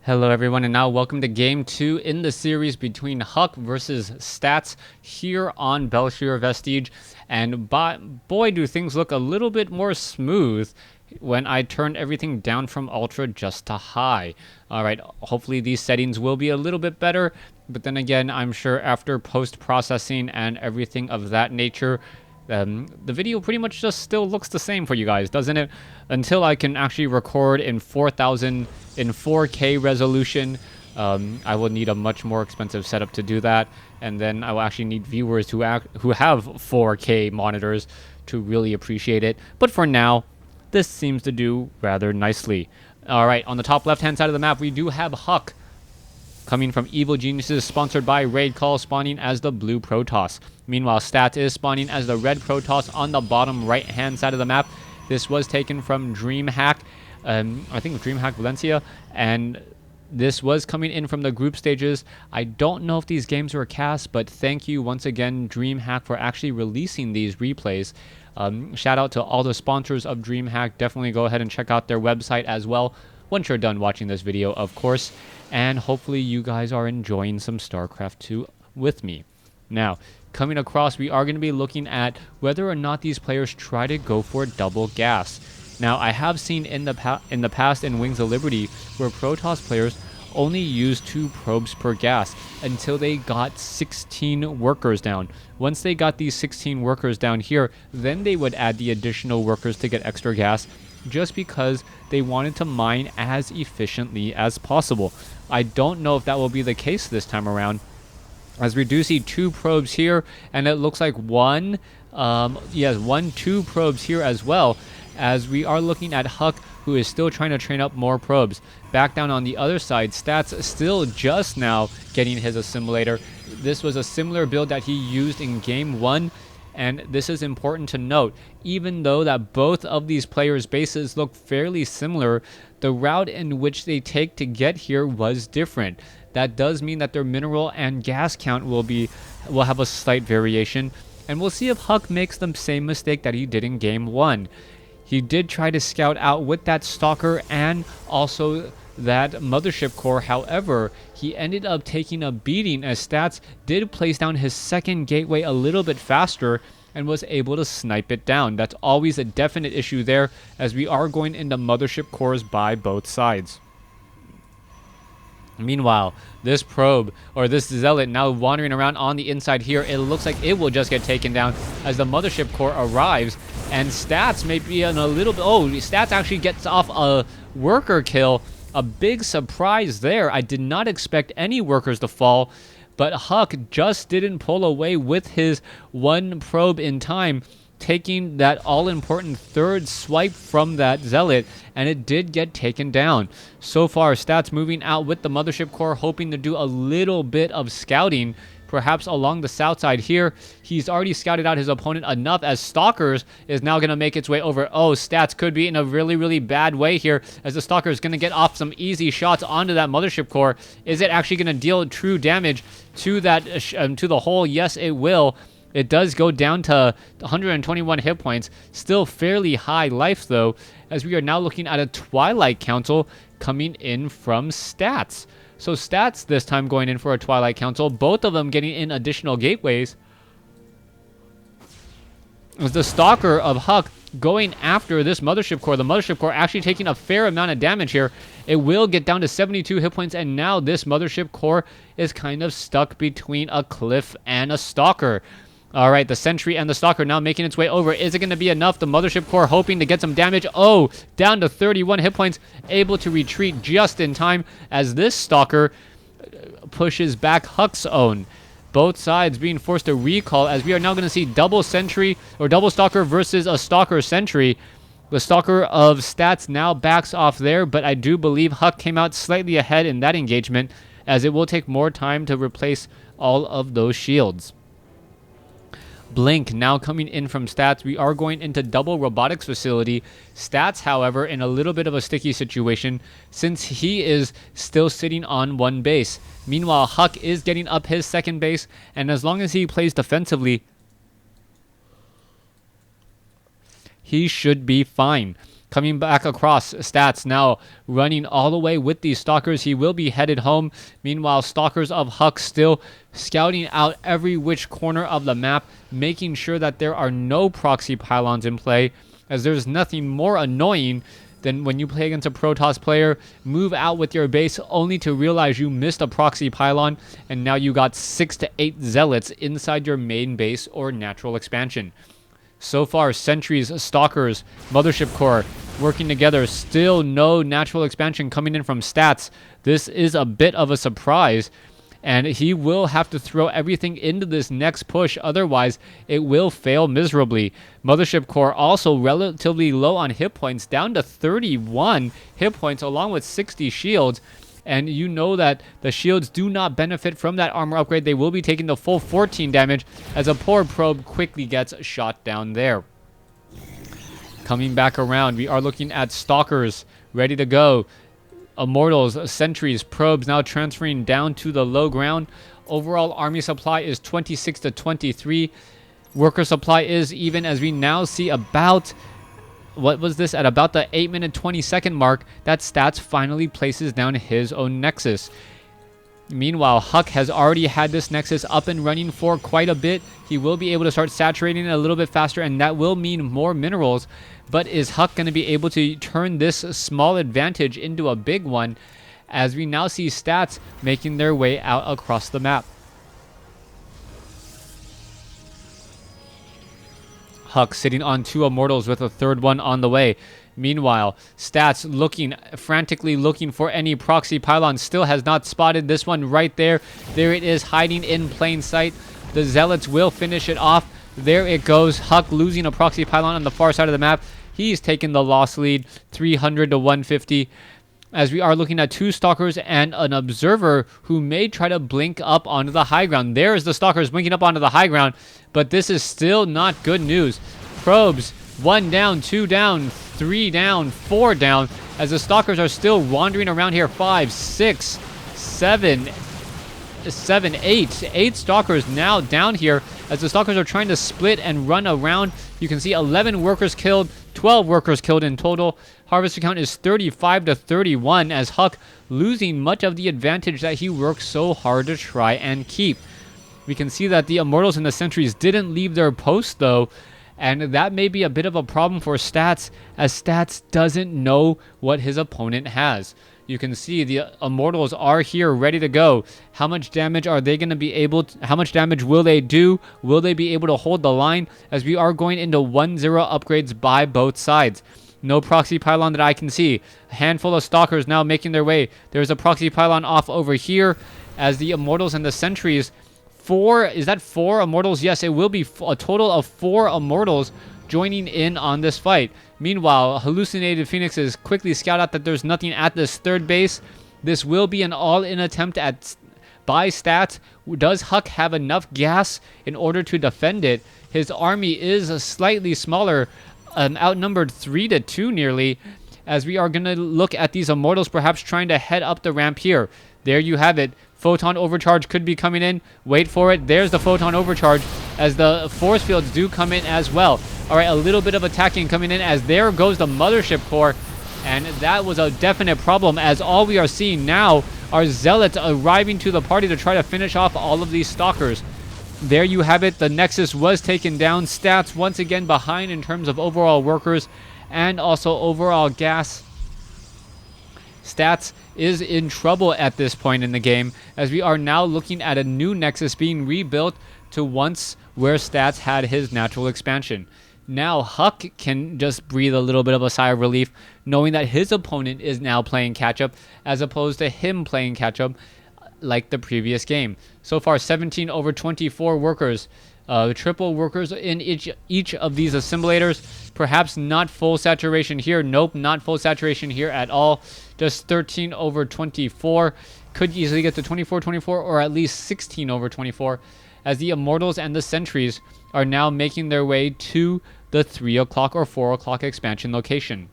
Hello everyone, and now welcome to game 2 in the series between Huck versus Stats here on Belshire Vestige. And boy, do things look a little bit more smooth when I turn everything down from ultra just to high. Alright, hopefully these settings will be a little bit better, but then again, I'm sure after post-processing and everything of that nature, the video pretty much just still looks the same for you guys, doesn't it? Until I can actually record in 4000 in 4K resolution. I will need a much more expensive setup to do that, and then I will actually need viewers who have 4K monitors to really appreciate it. But for now, this seems to do rather nicely. All right, on the top left-hand side of the map, we do have Huck coming from Evil Geniuses, sponsored by Raid Call, spawning as the blue Protoss. Meanwhile, Stats is spawning as the red Protoss on the bottom right-hand side of the map. This was taken from DreamHack, I think DreamHack Valencia, and this was coming in from the group stages. I don't know if these games were cast, but thank you once again, DreamHack, for actually releasing these replays. Shout out to all the sponsors of DreamHack. Definitely go ahead and check out their website as well once you're done watching this video, of course. And hopefully you guys are enjoying some StarCraft 2 with me. Now, coming across, we are going to be looking at whether or not these players try to go for double gas. Now, I have seen in the past in Wings of Liberty where Protoss players only used 2 probes per gas until they got 16 workers down. Once they got these 16 workers down here, then they would add the additional workers to get extra gas, just because they wanted to mine as efficiently as possible. I don't know if that will be the case this time around, as we do see 2 probes here, and it looks like 2 probes here as well, as we are looking at Huck, who is still trying to train up more probes. Back down on the other side, Stats still just now getting his assimilator. This was a similar build that he used in game 1, and this is important to note. Even though that both of these players' bases look fairly similar, the route in which they take to get here was different. That does mean that their mineral and gas count will have a slight variation, and we'll see if Huck makes the same mistake that he did in game 1. He did try to scout out with that Stalker and also that Mothership Core. However, he ended up taking a beating as Stats did place down his second gateway a little bit faster and was able to snipe it down. That's always a definite issue there, as we are going into Mothership Cores by both sides. Meanwhile, this probe, or this Zealot, now wandering around on the inside here, it looks like it will just get taken down as the Mothership Core arrives, and Stats may be in a little bit... Oh, Stats actually gets off a worker kill. A big surprise there. I did not expect any workers to fall, but Huck just didn't pull away with his 1 probe in time, taking that all-important 3rd swipe from that Zealot, and it did get taken down. So far, Stats moving out with the Mothership Core, hoping to do a little bit of scouting, perhaps along the south side here. He's already scouted out his opponent enough, as Stalkers is now going to make its way over. Oh, Stats could be in a really, really bad way here, as the Stalker is going to get off some easy shots onto that Mothership Core. Is it actually going to deal true damage to that to the hole? Yes, it will. It does go down to 121 hit points. Still fairly high life, though, as we are now looking at a Twilight Council coming in from Stats. So Stats this time going in for a Twilight Council, both of them getting in additional gateways. As the Stalker of Huck going after this Mothership Core. The Mothership Core actually taking a fair amount of damage here. It will get down to 72 hit points, and now this Mothership Core is kind of stuck between a cliff and a Stalker. All right, the Sentry and the Stalker now making its way over. Is it going to be enough? The Mothership Core hoping to get some damage. Oh, down to 31 hit points. Able to retreat just in time as this Stalker pushes back Huck's own. Both sides being forced to recall, as we are now going to see double Sentry or double Stalker versus a Stalker Sentry. The Stalker of Stats now backs off there, but I do believe Huck came out slightly ahead in that engagement, as it will take more time to replace all of those shields. Blink now coming in from Stats. We are going into double robotics facility. Stats, however, in a little bit of a sticky situation, since he is still sitting on 1 base. Meanwhile, Huck is getting up his 2nd base, and as long as he plays defensively, he should be fine. Coming back across, Stats now running all the way with these Stalkers. He will be headed home. Meanwhile, Stalkers of Huck still scouting out every which corner of the map, making sure that there are no proxy pylons in play, as there's nothing more annoying than when you play against a Protoss player, move out with your base only to realize you missed a proxy pylon, and now you got 6 to 8 zealots inside your main base or natural expansion. So far, sentries, stalkers, mothership core working together. Still no natural expansion coming in from Stats. This is a bit of a surprise, and he will have to throw everything into this next push. Otherwise, it will fail miserably. Mothership core also relatively low on hit points, down to 31 hit points along with 60 shields. And you know that the shields do not benefit from that armor upgrade. They will be taking the full 14 damage as a poor probe quickly gets shot down there. Coming back around, we are looking at Stalkers ready to go. Immortals, sentries, probes now transferring down to the low ground. Overall army supply is 26 to 23. Worker supply is even, as we now see about... What was this? At about the 8-minute 20-second mark, that Stats finally places down his own Nexus. Meanwhile, Huck has already had this Nexus up and running for quite a bit. He will be able to start saturating it a little bit faster, and that will mean more minerals. But is Huck going to be able to turn this small advantage into a big one, as we now see Stats making their way out across the map? Huck sitting on 2 Immortals with a third one on the way. Meanwhile, Stats frantically looking for any proxy pylon. Still has not spotted this one right there. There it is, hiding in plain sight. The Zealots will finish it off. There it goes. Huck losing a proxy pylon on the far side of the map. He's taken the loss lead, 300 to 150. As we are looking at 2 Stalkers and an Observer who may try to blink up onto the high ground. There's the Stalkers blinking up onto the high ground, but this is still not good news. Probes, 1 down, 2 down, 3 down, 4 down, as the Stalkers are still wandering around here. 5, 6, 7, 8. 8 Stalkers now down here, as the Stalkers are trying to split and run around. You can see 11 workers killed, 12 workers killed in total. Harvester count is 35 to 31, as Huck losing much of the advantage that he worked so hard to try and keep. We can see that the Immortals and the Sentries didn't leave their post though, and that may be a bit of a problem for Stats, as Stats doesn't know what his opponent has. You can see the Immortals are here ready to go. How much damage are they going to be able to, how much damage will they do? Will they be able to hold the line, as we are going into 1-0 upgrades by both sides? No proxy pylon that I can see. A handful of Stalkers now making their way. There's a proxy pylon off over here, as the Immortals and the Sentries. 4, is that 4 Immortals? Yes, it will be a total of 4 Immortals joining in on this fight. Meanwhile, Hallucinated Phoenixes quickly scout out that there's nothing at this third base. This will be an all-in attempt by Stats. Does Huck have enough gas in order to defend it? His army is slightly smaller, outnumbered 3 to 2 nearly, as we are going to look at these Immortals perhaps trying to head up the ramp here. There you have it. Photon Overcharge could be coming in. Wait for it. There's the Photon Overcharge, as the force fields do come in as well. All right, a little bit of attacking coming in, as there goes the Mothership core, and that was a definite problem, as all we are seeing now are Zealots arriving to the party to try to finish off all of these Stalkers. There you have it. The Nexus was taken down. Stats once again behind in terms of overall workers and also overall gas. Stats is in trouble at this point in the game, as we are now looking at a new Nexus being rebuilt to once where Stats had his natural expansion. Now Huck can just breathe a little bit of a sigh of relief, knowing that his opponent is now playing catch-up as opposed to him playing catch-up like the previous game. So far, 17 over 24 workers. Triple workers in each of these assimilators. Perhaps not full saturation here. Nope, not full saturation here at all. Just 13 over 24. Could easily get to 24-24 or at least 16 over 24, as the Immortals and the Sentries are now making their way to the 3 o'clock or 4 o'clock expansion location.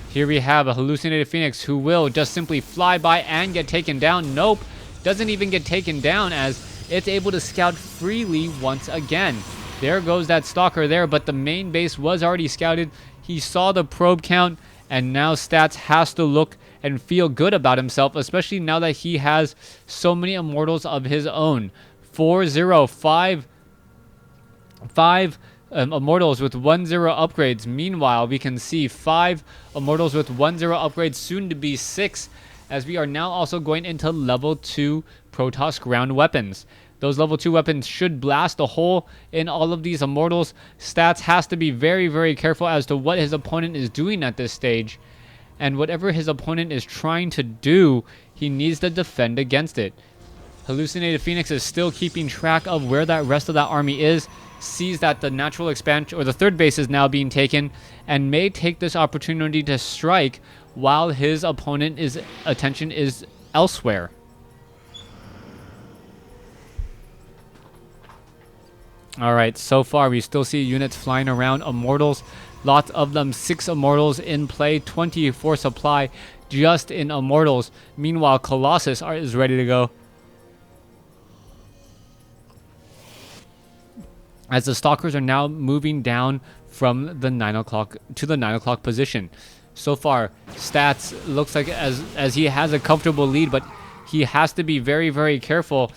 Here we have a Hallucinated Phoenix who will just simply fly by and get taken down. Nope, doesn't even get taken down, as it's able to scout freely once again. There goes that Stalker there, but the main base was already scouted. He saw the probe count, And now Stats has to look and feel good about himself, especially now that he has so many Immortals of his own. 4-0-5 Immortals with 1-0 upgrades. Meanwhile, we can see 5 Immortals with 1-0 upgrades, soon to be 6, as we are now also going into level 2 Protoss ground weapons. Those level 2 weapons should blast a hole in all of these Immortals. Stats has to be very, very careful as to what his opponent is doing at this stage. And whatever his opponent is trying to do, he needs to defend against it. Hallucinated Phoenix is still keeping track of where that rest of that army is, sees that the natural expansion, or the third base, is now being taken, and may take this opportunity to strike while his opponent's attention is elsewhere. Alright, so far we still see units flying around. Immortals, lots of them, 6 Immortals in play, 24 supply just in Immortals. Meanwhile, Colossus is ready to go. As the Stalkers are now moving down from the 9 o'clock to the 9 o'clock position. So far, Stats looks like as he has a comfortable lead, but he has to be very, very careful.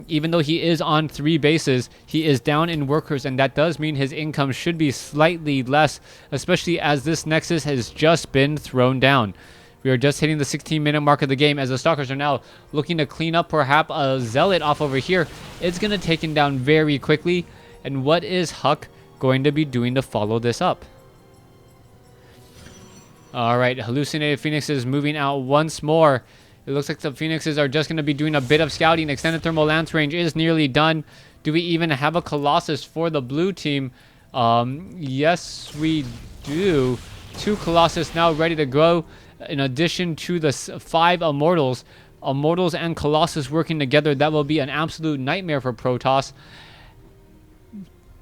Even though he is on 3 bases, he is down in workers, and that does mean his income should be slightly less, especially as this Nexus has just been thrown down. We are just hitting the 16-minute mark of the game as the Stalkers are now looking to clean up perhaps a Zealot off over here. It's going to take him down very quickly. And what is Huck going to be doing to follow this up? Alright, Hallucinated Phoenix is moving out once more. It looks like the Phoenixes are just going to be doing a bit of scouting. Extended Thermal Lance range is nearly done. Do we even have a Colossus for the blue team? Yes, we do. 2 Colossus now ready to go. In addition to the 5 Immortals. Immortals and Colossus working together. That will be an absolute nightmare for Protoss,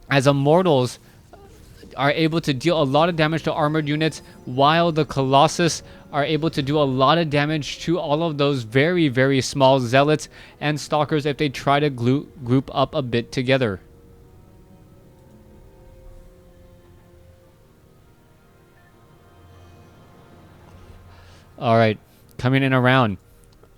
as Immortals are able to deal a lot of damage to armored units, while the Colossus are able to do a lot of damage to all of those very, very small Zealots and Stalkers if they try to group up a bit together. Alright, coming in around.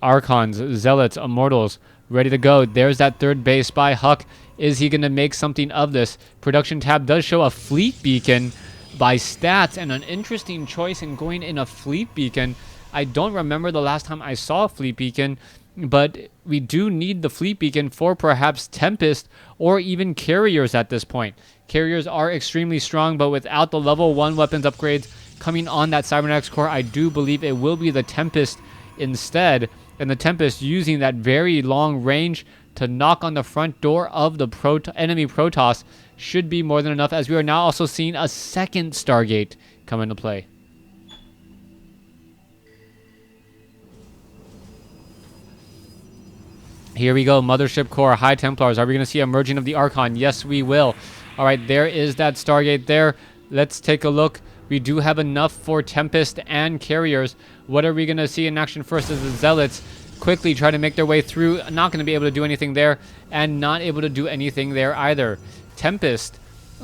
Archons, Zealots, Immortals, ready to go. There's that third base by Huck. Is he going to make something of this? Production tab does show a fleet beacon by Stats, and an interesting choice in going in a fleet beacon. I don't remember the last time I saw a fleet beacon, but we do need the fleet beacon for perhaps Tempest or even Carriers at this point. Carriers are extremely strong, but without the level 1 weapons upgrades coming on that Cybernetics core, I do believe it will be the Tempest instead. And the Tempest using that very long range to knock on the front door of the enemy Protoss should be more than enough, as we are now also seeing a second Stargate come into play. Here we go, Mothership Core, High Templars. Are we going to see a merging of the Archon? Yes, we will. All right, there is that Stargate there. Let's take a look. We do have enough for Tempest and Carriers. What are we going to see in action first as the Zealots quickly try to make their way through? Not going to be able to do anything there, and not able to do anything there either. Tempest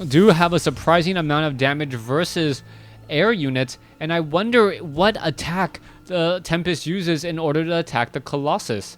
do have a surprising amount of damage versus air units, and I wonder what attack the Tempest uses in order to attack the Colossus.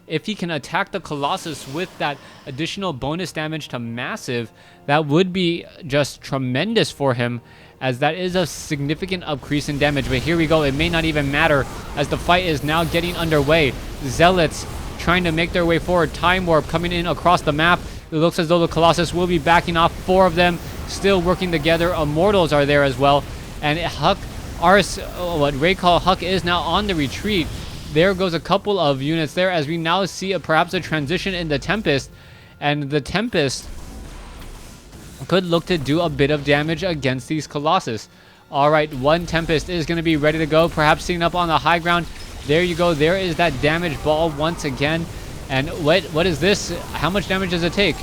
If he can attack the Colossus with that additional bonus damage to massive, that would be just tremendous for him, as that is a significant increase in damage. But here we go, it may not even matter, as the fight is now getting underway. Zealots trying to make their way forward. Time Warp coming in across the map. It looks as though the Colossus will be backing off. 4 of them still working together. Immortals are there as well. And Huck, what Ray call Huck, is now on the retreat. There goes a couple of units there, as we now see perhaps a transition in the Tempest. And the Tempest could look to do a bit of damage against these Colossus. Alright, 1 Tempest is going to be ready to go, perhaps sitting up on the high ground. There you go, there is that damage ball once again. And what is this? How much damage does it take?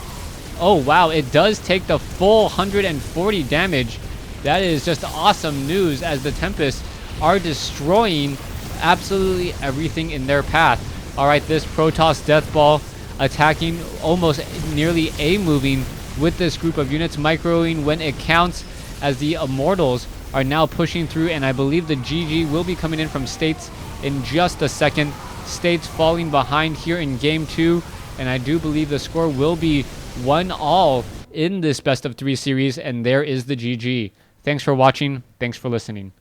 Oh wow, it does take the full 140 damage. That is just awesome news, as the Tempests are destroying absolutely everything in their path. Alright, this Protoss Death Ball attacking, almost nearly A-moving with this group of units, microing when it counts, as the Immortals are now pushing through, and I believe the GG will be coming in from States in just a second. States falling behind here in game 2, and I do believe the score will be 1-all in this best of 3 series, and there is the GG. Thanks for watching. Thanks for listening.